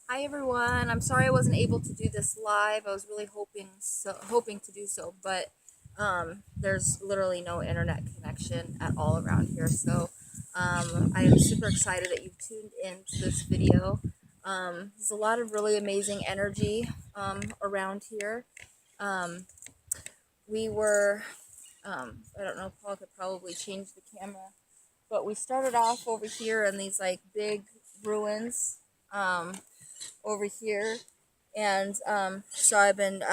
Hi everyone. I'm sorry I wasn't able to do this live. I was really hoping to do so, but there's literally no internet connection at all around here. So I am super excited that you've tuned into this video. There's a lot of really amazing energy around here. Um, we were I don't know. Paul could probably change the camera, but we started off over here in these like big ruins. Um, Over here, and so I've been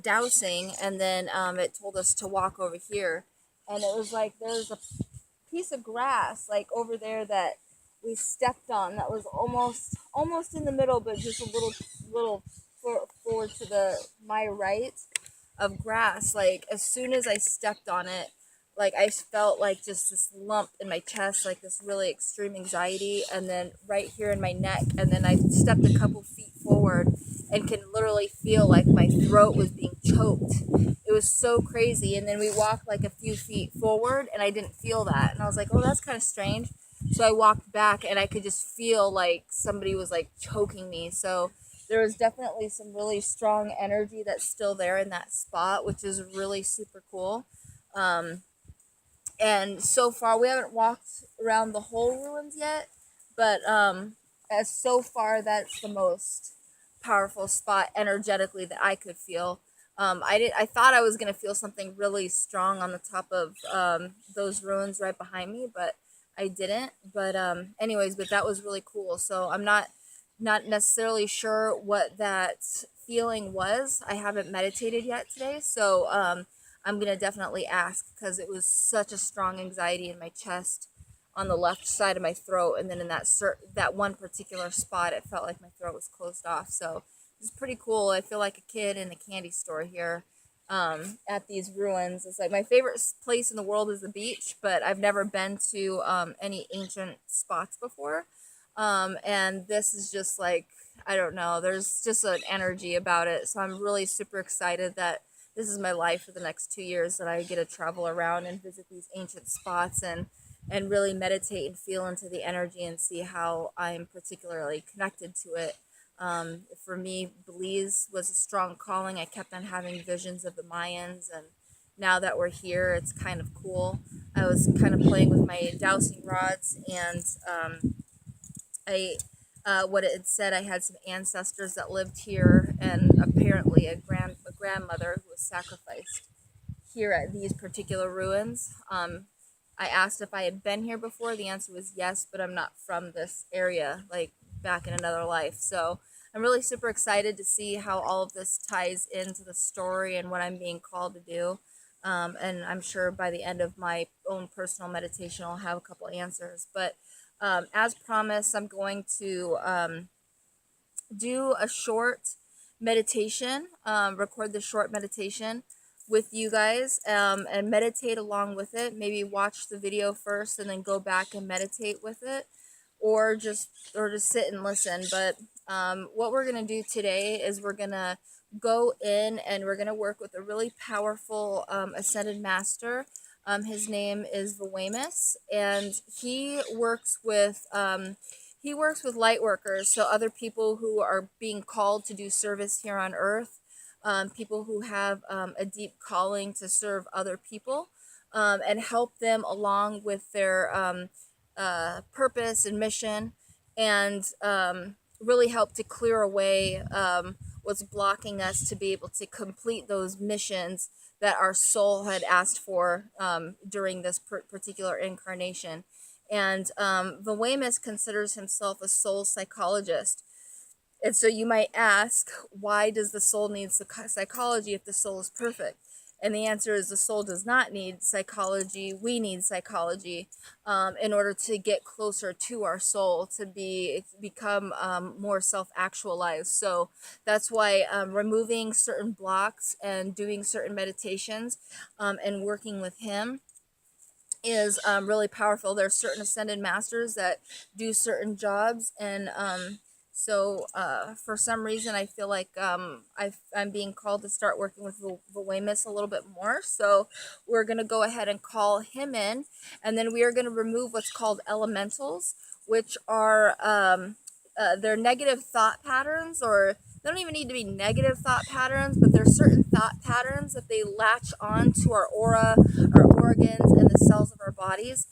dousing, and then it told us to walk over here, and it was like there's a piece of grass like over there that we stepped on that was almost in the middle, but just a little forward to the my right of grass. Like as soon as I stepped on it, like I felt like just this lump in my chest, like this really extreme anxiety, and then right here in my neck. And then I stepped a couple feet forward and can literally feel like my throat was being choked. It was so crazy. And then we walked like a few feet forward and I didn't feel that. And I was like, oh, that's kind of strange. So I walked back and I could just feel like somebody was like choking me. So there was definitely some really strong energy that's still there in that spot, which is really super cool. Um, and so far, we haven't walked around the whole ruins yet, but as so far, that's the most powerful spot energetically that I could feel. I thought I was gonna feel something really strong on the top of those ruins right behind me, but I didn't. But anyways, but that was really cool. So I'm not necessarily sure what that feeling was. I haven't meditated yet today, so I'm gonna definitely ask because it was such a strong anxiety in my chest on the left side of my throat, and then in that one particular spot, it felt like my throat was closed off. So it's pretty cool. I feel like a kid in a candy store here at these ruins. It's like my favorite place in the world is the beach, but I've never been to any ancient spots before. And this is just like, I don't know, there's just an energy about it. So I'm really super excited that this is my life for the next 2 years, that I get to travel around and visit these ancient spots and really meditate and feel into the energy and see how I'm particularly connected to it. For me, Belize was a strong calling. I kept on having visions of the Mayans, and now that we're here, it's kind of cool. I was kind of playing with my dowsing rods, and I what it had said, I had some ancestors that lived here, and apparently a grandmother who was sacrificed here at these particular ruins. I asked if I had been here before. The answer was yes, but I'm not from this area, like back in another life. So I'm really super excited to see how all of this ties into the story and what I'm being called to do. And I'm sure by the end of my own personal meditation, I'll have a couple answers. But as promised, I'm going to do a short meditation, record the short meditation with you guys, and meditate along with it. Maybe watch the video first and then go back and meditate with it, or just sit and listen. But what we're gonna do today is we're gonna go in and we're gonna work with a really powerful ascended master. His name is Vawemus, and he works with light workers, so other people who are being called to do service here on earth, people who have a deep calling to serve other people, and help them along with their purpose and mission, and really help to clear away what's blocking us to be able to complete those missions that our soul had asked for during this particular incarnation. And Vawemus considers himself a soul psychologist. And so you might ask, why does the soul need psychology if the soul is perfect? And the answer is the soul does not need psychology. We need psychology in order to get closer to our soul, to become more self-actualized. So that's why removing certain blocks and doing certain meditations and working with him is really powerful. There's certain ascended masters that do certain jobs, and for some reason I feel like I'm being called to start working with Vawemus a little bit more. So we're gonna go ahead and call him in, and then we are gonna remove what's called elementals, which are they're negative thought patterns, or they don't even need to be negative thought patterns, but there's certain thought patterns that they latch on to our aura, our organs, and the cells of our bodies.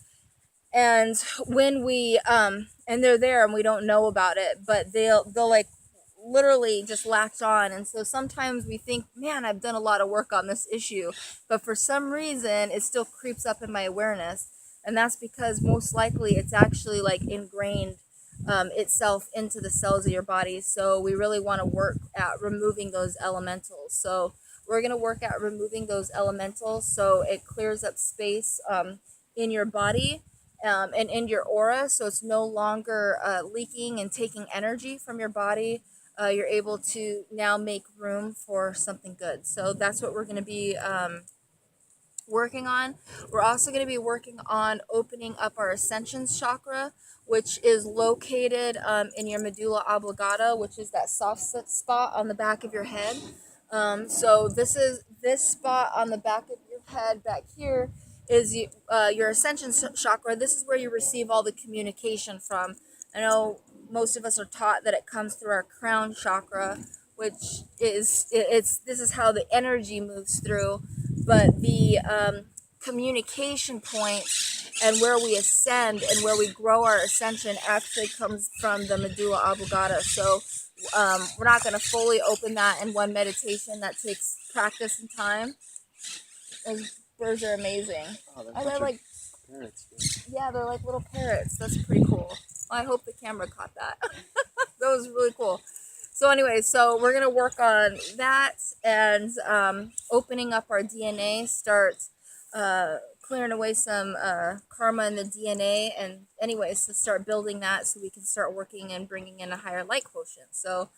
And when we and they're there and we don't know about it, but they'll like literally just latch on. And so sometimes we think, man, I've done a lot of work on this issue, but for some reason it still creeps up in my awareness. And that's because most likely it's actually like ingrained itself into the cells of your body. So we really want to work at removing those elementals. So we're going to work at removing those elementals so it clears up space in your body and in your aura, so it's no longer leaking and taking energy from your body. You're able to now make room for something good. So that's what we're going to be working on. We're also going to be working on opening up our ascensions chakra, which is located in your medulla oblongata, which is that soft spot on the back of your head. So this spot on the back of your head back here is your ascension chakra. This is where you receive all the communication from. I know most of us are taught that it comes through our crown chakra, which is this is how the energy moves through, but the communication point and where we ascend and where we grow our ascension actually comes from the medulla oblongata. So we're not going to fully open that in one meditation. That takes practice and time. Those birds are amazing. Oh, they're like parrots. Yeah, they're like little parrots. That's pretty cool. I hope the camera caught that. That was really cool. So anyway, so we're gonna work on that and opening up our DNA, start clearing away some karma in the DNA, and anyways, to start building that so we can start working and bringing in a higher light quotient. So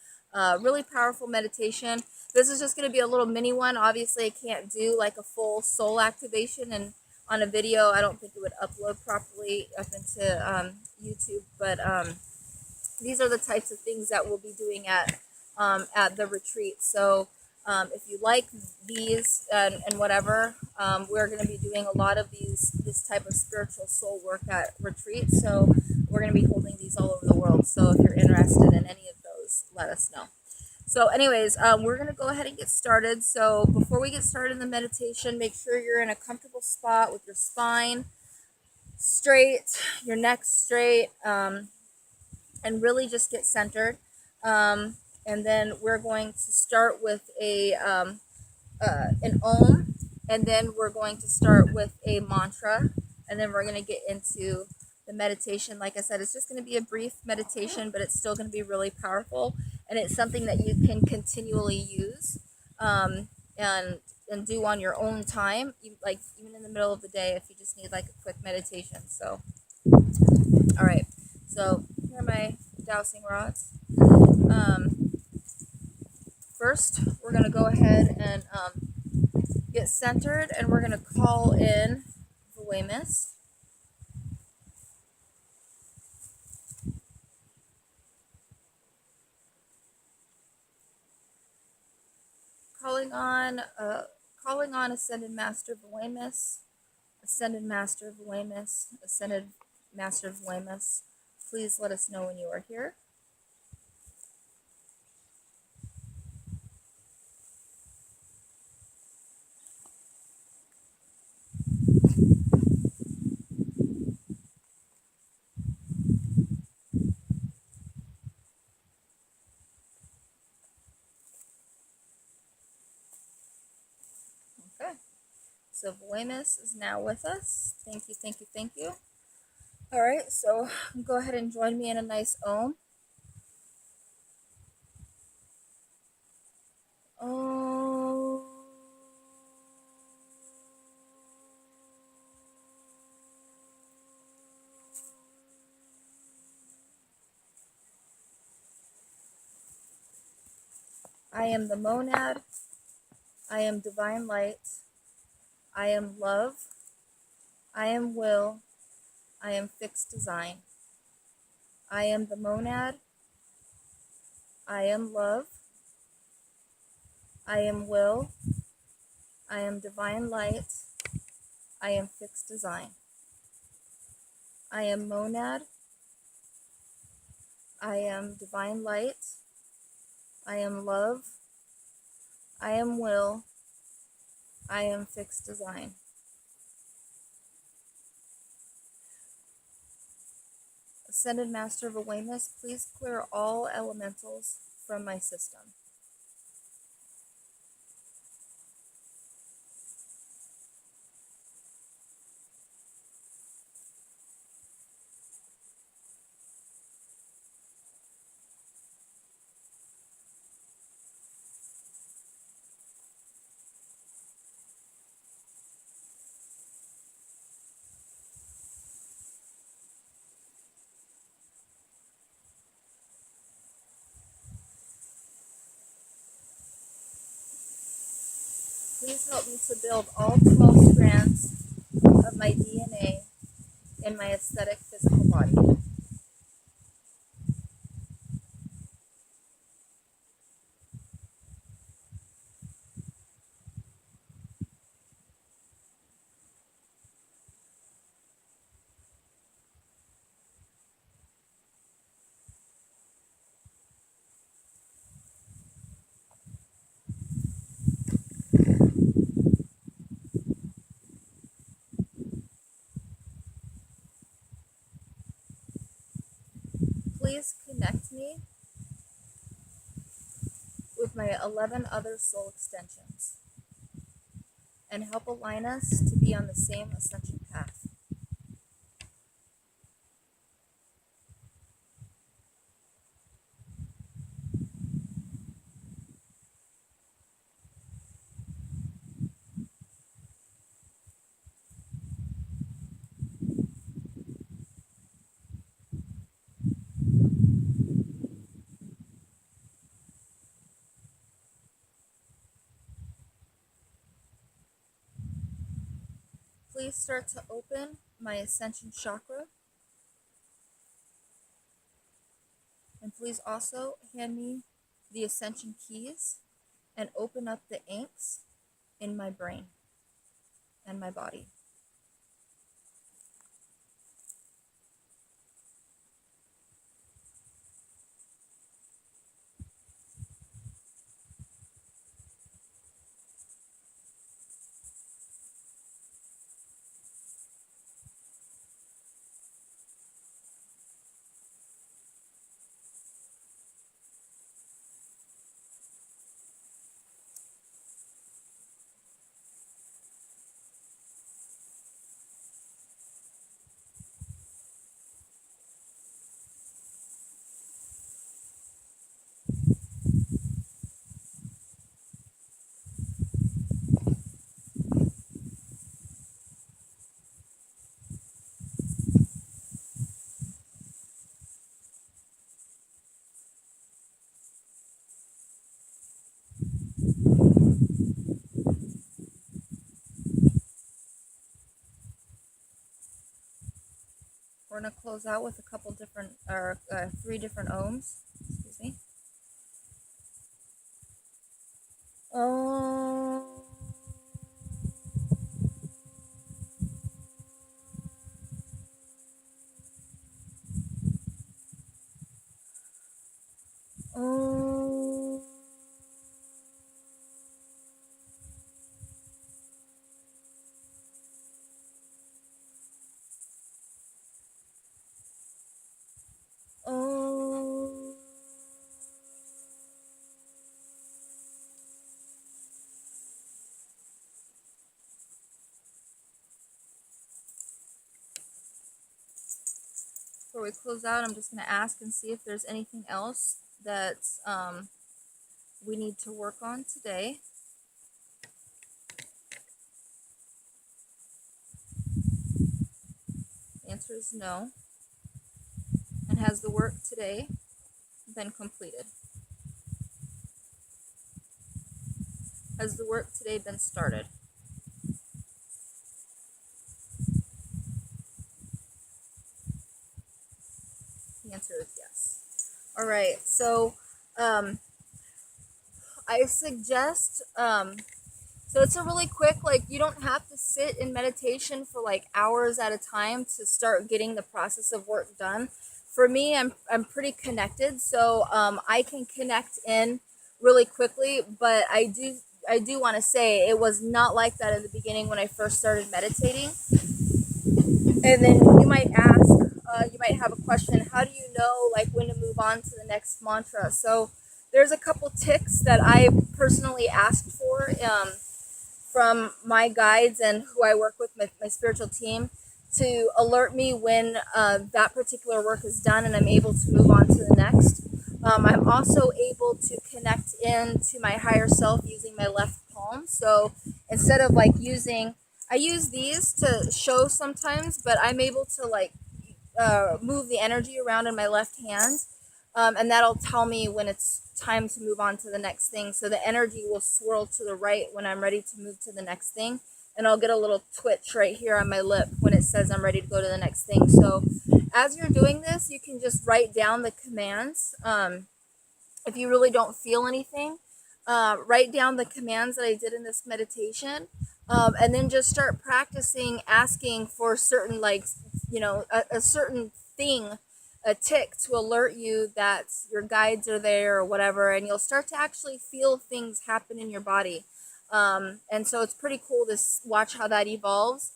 really powerful meditation. This is just going to be a little mini one. Obviously, I can't do like a full soul activation and on a video. I don't think it would upload properly up into YouTube, but these are the types of things that we'll be doing at the retreat. So if you like these and whatever, we're going to be doing a lot of this type of spiritual soul work at retreats. So we're going to be holding these all over the world. So if you're interested in any of those, let us know. So anyways, we're going to go ahead and get started. So before we get started in the meditation, make sure you're in a comfortable spot with your spine straight, your neck straight, and really just get centered. And then we're going to start with an Om, and then we're going to start with a mantra, and then we're going to get into the meditation. Like I said, it's just going to be a brief meditation, but it's still going to be really powerful, and it's something that you can continually use and do on your own time, like even in the middle of the day if you just need like a quick meditation. So all right, so here are my dowsing rods. First we're going to go ahead and get centered, and we're going to call in the Weymouth. Calling on Ascended Master Weymouth, Ascended Master Weymouth, Ascended Master Weymouth. Please let us know when you are here. Okay. So Weymouth is now with us. Thank you, thank you, thank you. All right, so go ahead and join me in a nice Om. Om. I am the monad. I am divine light. I am love. I am will. I am fixed design. I am the monad. I am love. I am will. I am divine light. I am fixed design. I am monad. I am divine light. I am love. I am will. I am fixed design. Ascended Master of Awareness, please clear all elementals from my system. Please help me to build all 12 strands of my DNA in my aesthetic physical body. Please connect me with my 11 other soul extensions and help align us to be on the same ascension path. Please start to open my ascension chakra. And please also hand me the ascension keys and open up the inks in my brain and my body. We're going to close out with a couple different, or 3 different ohms. Excuse me. Om. Om. Om. Before we close out, I'm just going to ask and see if there's anything else that we need to work on today. The answer is no. And has the work today been completed? Has the work today been started? The answer is yes. All right, so I suggest, so it's a really quick, like, you don't have to sit in meditation for like hours at a time to start getting the process of work done. for me, I'm pretty connected, so I can connect in really quickly. But I do want to say it was not like that in the beginning when I first started meditating. And then you might ask, you might have a question, how do you know like when to move on to the next mantra? So there's a couple ticks that I personally asked for from my guides and who I work with, my spiritual team, to alert me when that particular work is done and I'm able to move on to the next. I'm also able to connect in to my higher self using my left palm. So instead of like I use these to show sometimes, but I'm able to like move the energy around in my left hand, and that'll tell me when it's time to move on to the next thing. So the energy will swirl to the right when I'm ready to move to the next thing, and I'll get a little twitch right here on my lip when it says I'm ready to go to the next thing. So as you're doing this, you can just write down the commands. If you really don't feel anything, write down the commands that I did in this meditation, and then just start practicing asking for certain, like, a certain thing, a tick to alert you that your guides are there or whatever, and you'll start to actually feel things happen in your body. And so it's pretty cool to watch how that evolves.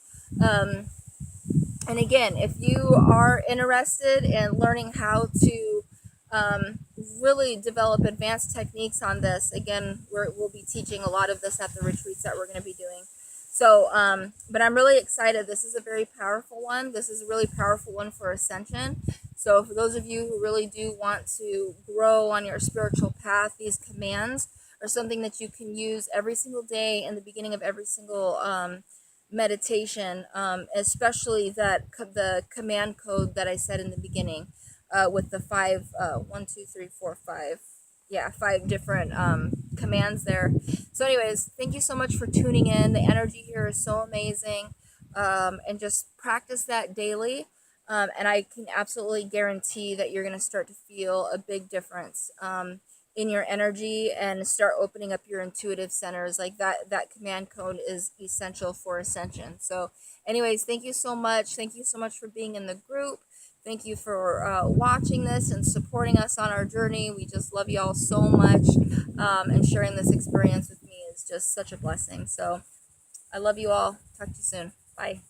And again, if you are interested in learning how to really develop advanced techniques on this, again, we'll be teaching a lot of this at the retreats that we're going to be doing. So, but I'm really excited. This is a very powerful one. This is a really powerful one for ascension. So for those of you who really do want to grow on your spiritual path, these commands are something that you can use every single day in the beginning of every single meditation, especially the command code that I said in the beginning, with the five, 1, 2, 3, 4, 5, yeah, 5 different commands there. So anyways, thank you so much for tuning in. The energy here is so amazing, and just practice that daily, and I can absolutely guarantee that you're going to start to feel a big difference in your energy and start opening up your intuitive centers. Like that command code is essential for ascension. So anyways, thank you so much. Thank you so much for being in the group. Thank you for watching this and supporting us on our journey. We just love you all so much, and sharing this experience with me is just such a blessing. So I love you all. Talk to you soon. Bye.